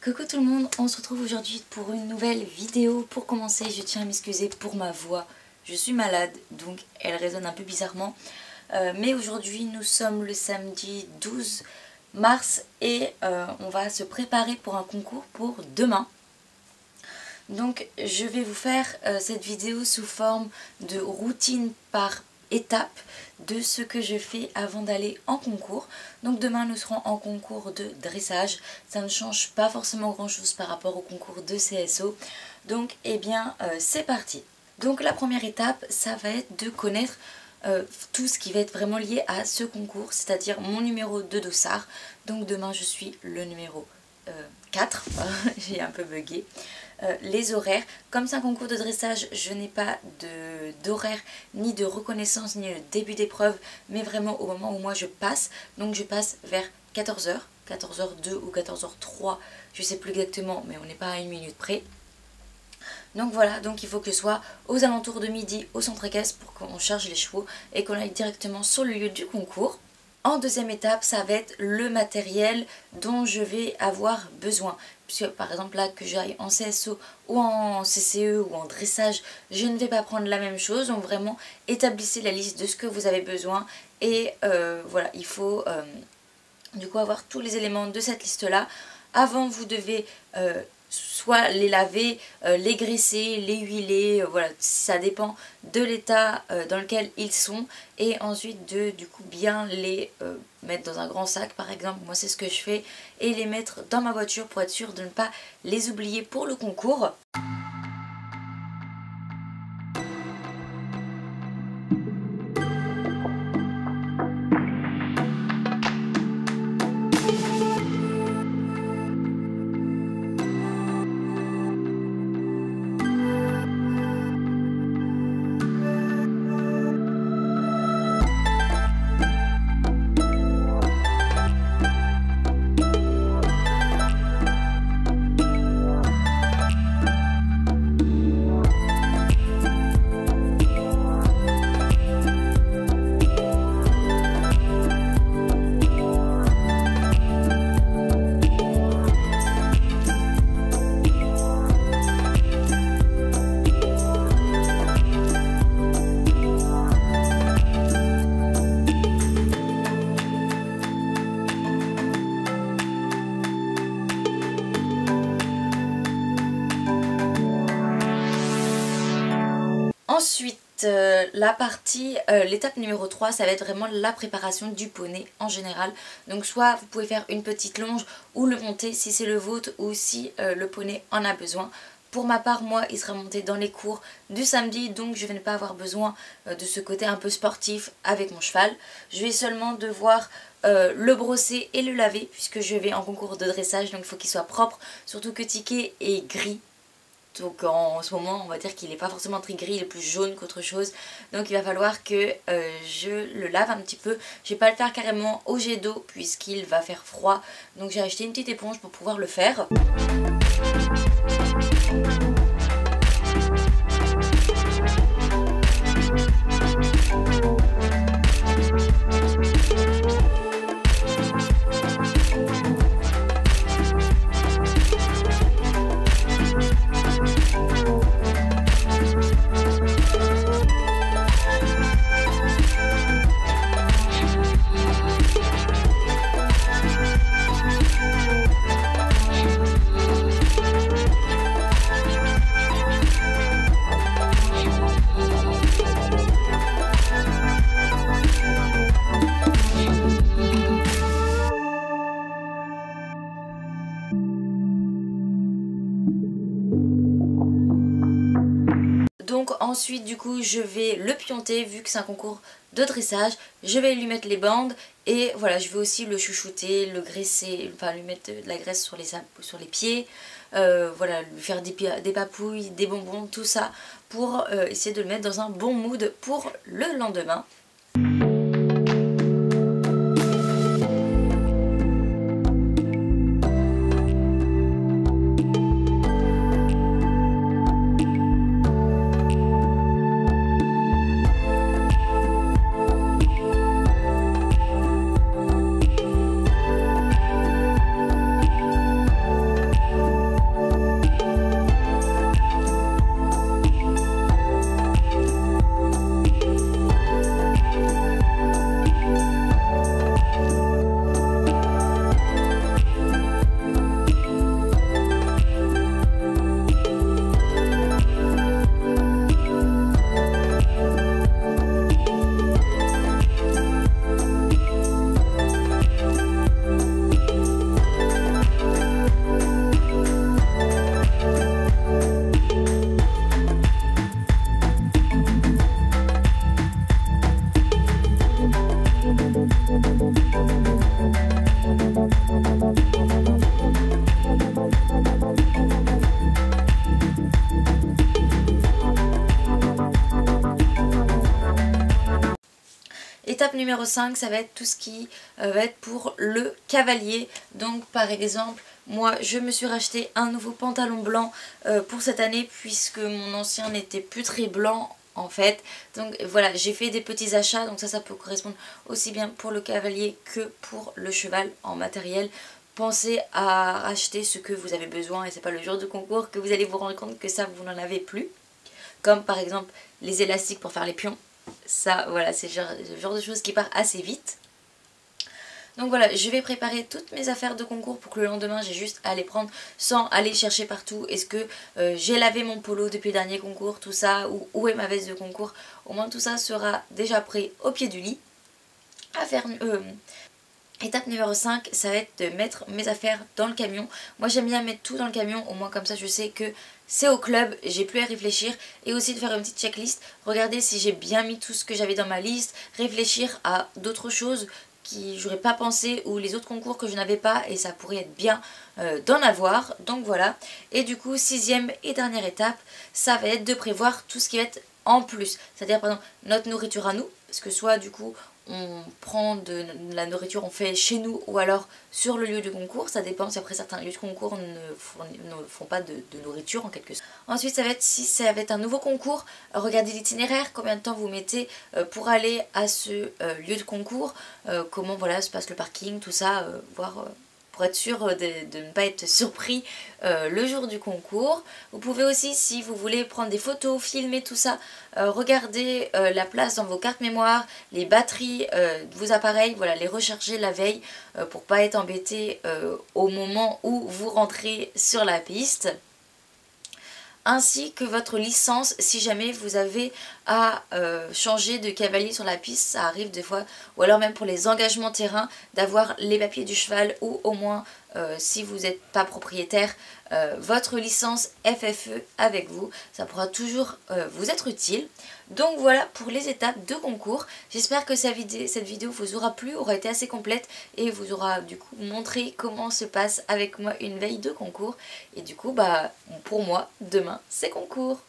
Coucou tout le monde, on se retrouve aujourd'hui pour une nouvelle vidéo. Pour commencer, je tiens à m'excuser pour ma voix. Je suis malade, donc elle résonne un peu bizarrement. Mais aujourd'hui, nous sommes le samedi 12 mars et on va se préparer pour un concours pour demain. Donc je vais vous faire cette vidéo sous forme de routine par étape de ce que je fais avant d'aller en concours. Donc demain nous serons en concours de dressage. Ça ne change pas forcément grand chose par rapport au concours de CSO. Donc eh bien c'est parti. Donc la première étape, ça va être de connaître tout ce qui va être vraiment lié à ce concours, c'est-à-dire mon numéro de dossard. Donc demain je suis le numéro 4, j'ai un peu bugué. Les horaires, comme c'est un concours de dressage, je n'ai pas d'horaire ni de reconnaissance ni le début d'épreuve, mais vraiment au moment où moi je passe. Donc je passe vers 14h, 14h02 ou 14h03, je sais plus exactement, mais on n'est pas à une minute près. Donc voilà, donc il faut que ce soit aux alentours de midi au centre équestre pour qu'on charge les chevaux et qu'on aille directement sur le lieu du concours. En deuxième étape, ça va être le matériel dont je vais avoir besoin. Puisque par exemple là, que j'aille en CSO ou en CCE ou en dressage, je ne vais pas prendre la même chose. Donc vraiment, établissez la liste de ce que vous avez besoin. Et voilà, il faut du coup avoir tous les éléments de cette liste-là. Avant, vous devez soit les laver, les graisser, les huiler, voilà, ça dépend de l'état dans lequel ils sont, et ensuite de du coup bien les mettre dans un grand sac par exemple, moi c'est ce que je fais, et les mettre dans ma voiture pour être sûr de ne pas les oublier pour le concours. Ensuite, l'étape numéro 3, ça va être vraiment la préparation du poney en général. Donc soit vous pouvez faire une petite longe ou le monter si c'est le vôtre ou si le poney en a besoin. Pour ma part, moi, il sera monté dans les cours du samedi, donc je vais ne pas avoir besoin de ce côté un peu sportif avec mon cheval. Je vais seulement devoir le brosser et le laver puisque je vais en concours de dressage, donc il faut qu'il soit propre, surtout que Ticket est gris. Donc en ce moment on va dire qu'il n'est pas forcément très gris, il est plus jaune qu'autre chose. Donc il va falloir que je le lave un petit peu. Je vais pas le faire carrément au jet d'eau puisqu'il va faire froid. Donc j'ai acheté une petite éponge pour pouvoir le faire. Donc ensuite du coup je vais le pionter vu que c'est un concours de dressage. Je vais lui mettre les bandes et voilà, je vais aussi le chouchouter, le graisser, enfin lui mettre de la graisse sur les pieds. Voilà, lui faire des papouilles, des bonbons, tout ça pour essayer de le mettre dans un bon mood pour le lendemain. Étape numéro 5, ça va être tout ce qui va être pour le cavalier. Donc par exemple, moi je me suis racheté un nouveau pantalon blanc pour cette année puisque mon ancien n'était plus très blanc en fait. Donc voilà, j'ai fait des petits achats, donc ça peut correspondre aussi bien pour le cavalier que pour le cheval en matériel. Pensez à acheter ce que vous avez besoin et c'est pas le jour de concours que vous allez vous rendre compte que ça vous n'en avez plus. Comme par exemple les élastiques pour faire les pions. Ça, voilà, c'est le genre de choses qui part assez vite. Donc voilà, je vais préparer toutes mes affaires de concours pour que le lendemain, j'ai juste à les prendre sans aller chercher partout. Est-ce que j'ai lavé mon polo depuis le dernier concours, tout ça, ou où est ma veste de concours. Au moins tout ça sera déjà prêt au pied du lit. À faire... Étape numéro 5, ça va être de mettre mes affaires dans le camion. Moi j'aime bien mettre tout dans le camion, au moins comme ça je sais que c'est au club, j'ai plus à réfléchir. Et aussi de faire une petite checklist, regarder si j'ai bien mis tout ce que j'avais dans ma liste, réfléchir à d'autres choses qui j'aurais pas pensé ou les autres concours que je n'avais pas et ça pourrait être bien d'en avoir. Donc voilà, et du coup 6e et dernière étape, ça va être de prévoir tout ce qui va être en plus. C'est-à-dire par exemple notre nourriture à nous, parce que soit du coup on prend de la nourriture, on fait chez nous ou alors sur le lieu du concours, ça dépend si après certains lieux de concours ne font pas de nourriture en quelque sorte. Ensuite ça va être, si ça va être un nouveau concours, regardez l'itinéraire, combien de temps vous mettez pour aller à ce lieu de concours, comment voilà se passe le parking, tout ça, voir... pour être sûr de ne pas être surpris le jour du concours. Vous pouvez aussi, si vous voulez prendre des photos, filmer tout ça, regarder la place dans vos cartes mémoire, les batteries de vos appareils, voilà, les recharger la veille pour pas être embêté au moment où vous rentrez sur la piste. Ainsi que votre licence si jamais vous avez à changer de cavalier sur la piste, ça arrive des fois, ou alors même pour les engagements terrain, d'avoir les papiers du cheval ou au moins si vous n'êtes pas propriétaire, votre licence FFE avec vous, ça pourra toujours vous être utile. Donc voilà pour les étapes de concours, j'espère que cette vidéo vous aura plu, aura été assez complète et vous aura du coup montré comment se passe avec moi une veille de concours. Et du coup bah pour moi demain c'est concours.